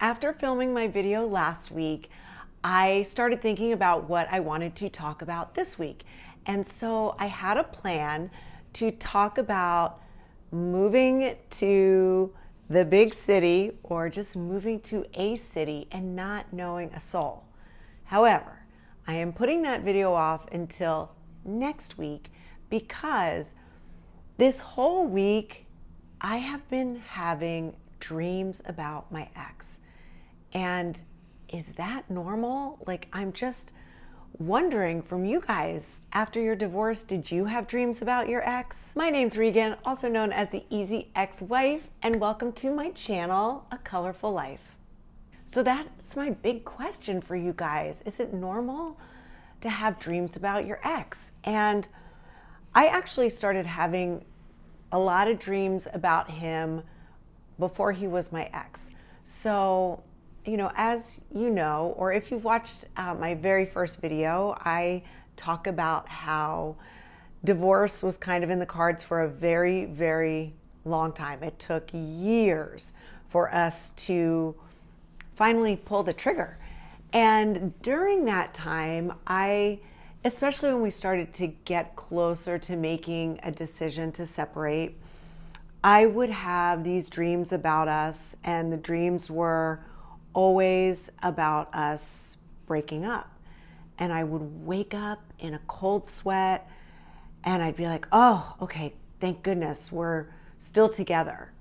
After filming my video last week, I started thinking about what I wanted to talk about this week. And so I had a plan to talk about moving to the big city or just moving to a city and not knowing a soul. However, I am putting that video off until next week because this whole week I have been having dreams about my ex. And is that normal? Like, I'm just wondering from you guys, after your divorce, did you have dreams about your ex? My name's Regan, also known as the Easy Ex-Wife, and welcome to my channel, A Colorful Life. So that's my big question for you guys. Is it normal to have dreams about your ex? And I actually started having a lot of dreams about him before he was my ex. So, you know, as you know, or if you've watched my very first video, I talk about how divorce was kind of in the cards for a very, very long time. It took years for us to finally pull the trigger. And during that time, especially when we started to get closer to making a decision to separate, I would have these dreams about us, and the dreams were always about us breaking up. And I would wake up in a cold sweat and I'd be like, oh, okay, thank goodness we're still together.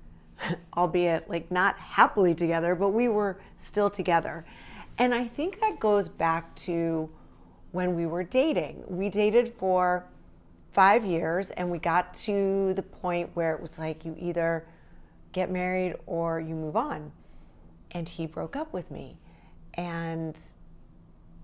Albeit like not happily together, but we were still together. And I think that goes back to when we were dating. We dated for 5 years and we got to the point where it was like you either get married or you move on. And he broke up with me. And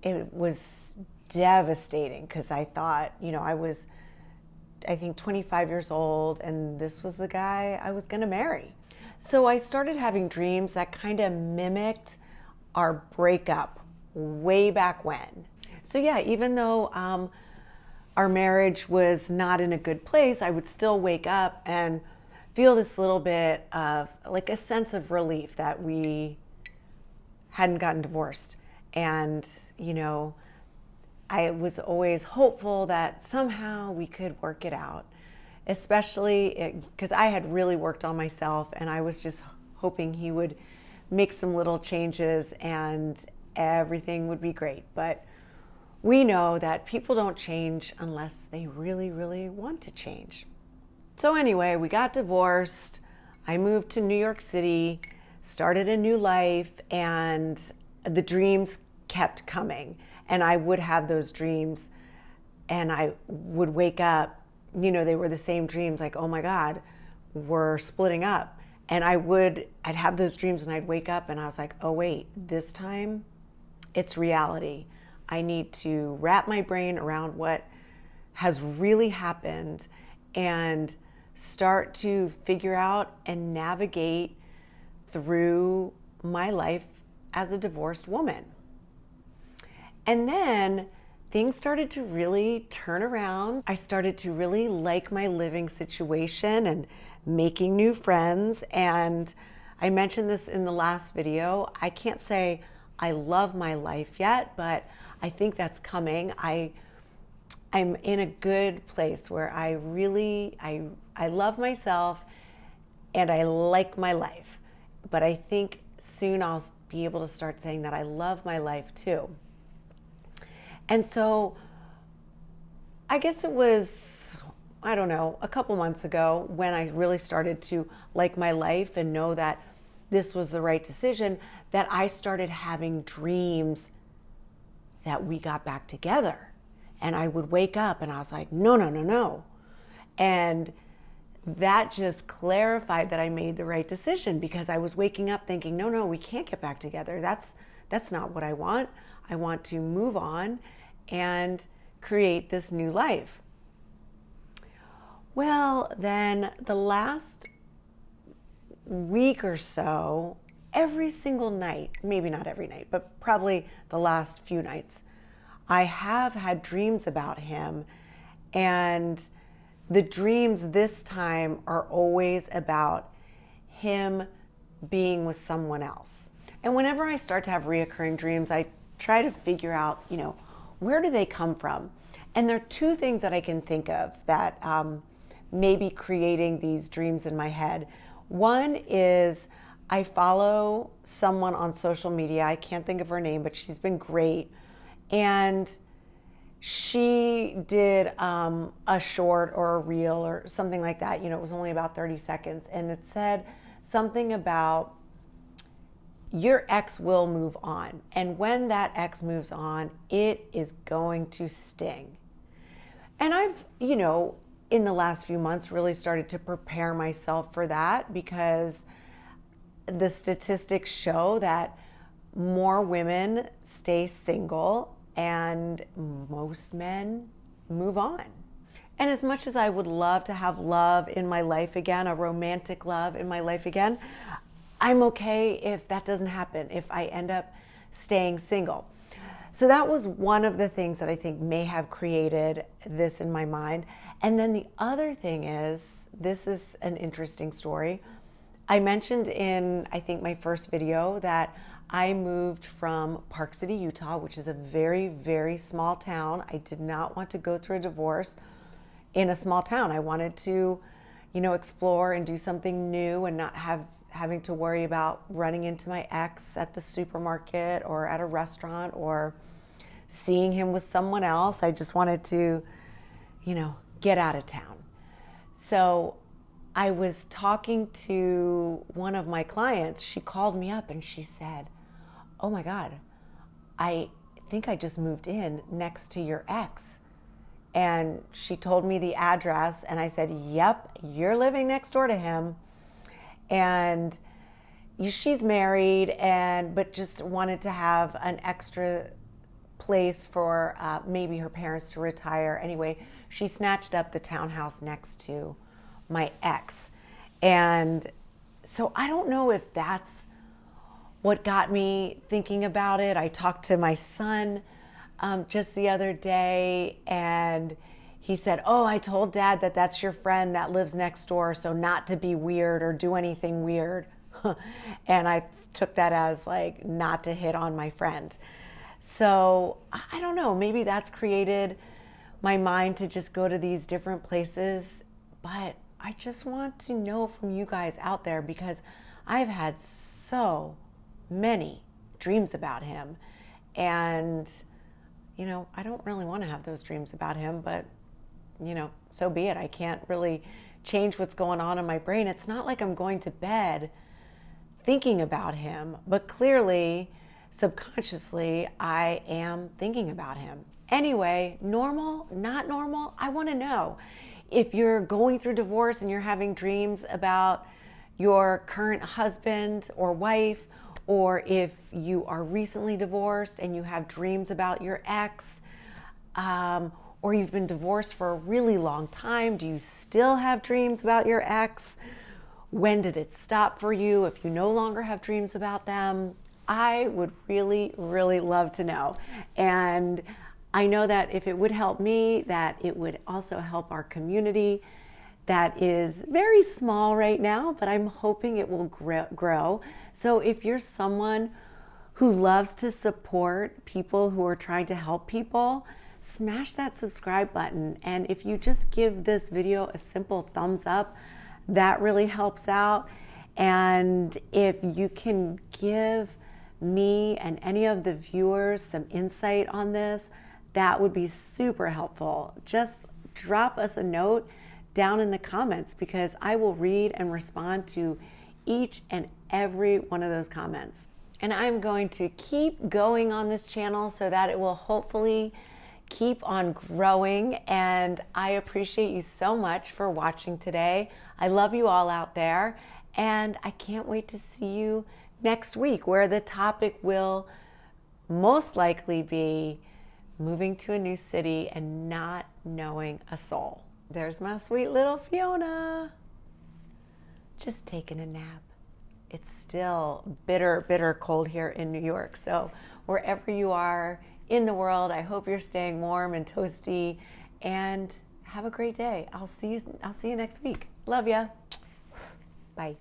it was devastating because I thought, you know, I think 25 years old and this was the guy I was gonna marry. So I started having dreams that kind of mimicked our breakup way back when. So yeah, even though our marriage was not in a good place, I would still wake up and feel this little bit of like a sense of relief that we hadn't gotten divorced. And, you know, I was always hopeful that somehow we could work it out, especially because I had really worked on myself and I was just hoping he would make some little changes and everything would be great. But we know that people don't change unless they really, really want to change. So anyway, we got divorced. I moved to New York City, started a new life, and the dreams kept coming. And I would have those dreams and I would wake up, you know, they were the same dreams, like, oh my God, we're splitting up. And I'd have those dreams and I'd wake up and I was like, oh wait, this time it's reality. I need to wrap my brain around what has really happened and start to figure out and navigate through my life as a divorced woman. And then things started to really turn around. I started to really like my living situation and making new friends. And I mentioned this in the last video. I can't say I love my life yet, but I think that's coming. I'm in a good place where I love myself and I like my life. But I think soon I'll be able to start saying that I love my life too. And so I guess it was, I don't know, a couple months ago when I really started to like my life and know that this was the right decision, that I started having dreams that we got back together. And I would wake up and I was like, no, no, no, no. And that just clarified that I made the right decision because I was waking up thinking, no, no, we can't get back together. That's not what I want. I want to move on and create this new life. Well, then the last week or so, every single night, maybe not every night, but probably the last few nights, I have had dreams about him. And the dreams this time are always about him being with someone else. And whenever I start to have reoccurring dreams, I try to figure out, where do they come from? And there are two things that I can think of that may be creating these dreams in my head. One is I follow someone on social media. I can't think of her name, but she's been great. And she did a short or a reel or something like that. It was only about 30 seconds. And it said something about your ex will move on. And when that ex moves on, it is going to sting. And I've, in the last few months really started to prepare myself for that, because the statistics show that more women stay single and most men move on. And as much as I would love to have love in my life again, a romantic love in my life again, I'm okay if that doesn't happen, if I end up staying single. So that was one of the things that I think may have created this in my mind. And then the other thing is, this is an interesting story. I mentioned in, I think, my first video that I moved from Park City, Utah, which is a very, very small town. I did not want to go through a divorce in a small town. I wanted to, explore and do something new and not having to worry about running into my ex at the supermarket or at a restaurant or seeing him with someone else. I just wanted to, get out of town. So I was talking to one of my clients. She called me up and she said, "Oh my God, I think I just moved in next to your ex." And she told me the address and I said, "Yep, you're living next door to him." And she's married, but just wanted to have an extra place for maybe her parents to retire. Anyway, she snatched up the townhouse next to my ex. And so I don't know if that's what got me thinking about it. I talked to my son just the other day, and he said, "Oh, I told Dad that that's your friend that lives next door, so not to be weird or do anything weird." And I took that as like not to hit on my friend. So I don't know, maybe that's created my mind to just go to these different places. But I just want to know from you guys out there, because I've had so many dreams about him. And, I don't really want to have those dreams about him, but so be it. I can't really change what's going on in my brain. It's not like I'm going to bed thinking about him, but clearly, subconsciously, I am thinking about him. Anyway, normal, not normal, I want to know. If you're going through divorce and you're having dreams about your current husband or wife, or if you are recently divorced and you have dreams about your ex, or you've been divorced for a really long time, do you still have dreams about your ex? When did it stop for you? If you no longer have dreams about them, I would really, really love to know. And I know that if it would help me, that it would also help our community that is very small right now, but I'm hoping it will grow. So if you're someone who loves to support people who are trying to help people, smash that subscribe button. And if you just give this video a simple thumbs up, that really helps out. And if you can give me and any of the viewers some insight on this, that would be super helpful. Just drop us a note down in the comments, because I will read and respond to each and every one of those comments. And I'm going to keep going on this channel so that it will hopefully keep on growing. And I appreciate you so much for watching today. I love you all out there, and I can't wait to see you next week, where the topic will most likely be moving to a new city and not knowing a soul. There's my sweet little Fiona, just taking a nap. It's still bitter, bitter cold here in New York. So wherever you are in the world, I hope you're staying warm and toasty, and have a great day. I'll see you next week. Love ya. Bye.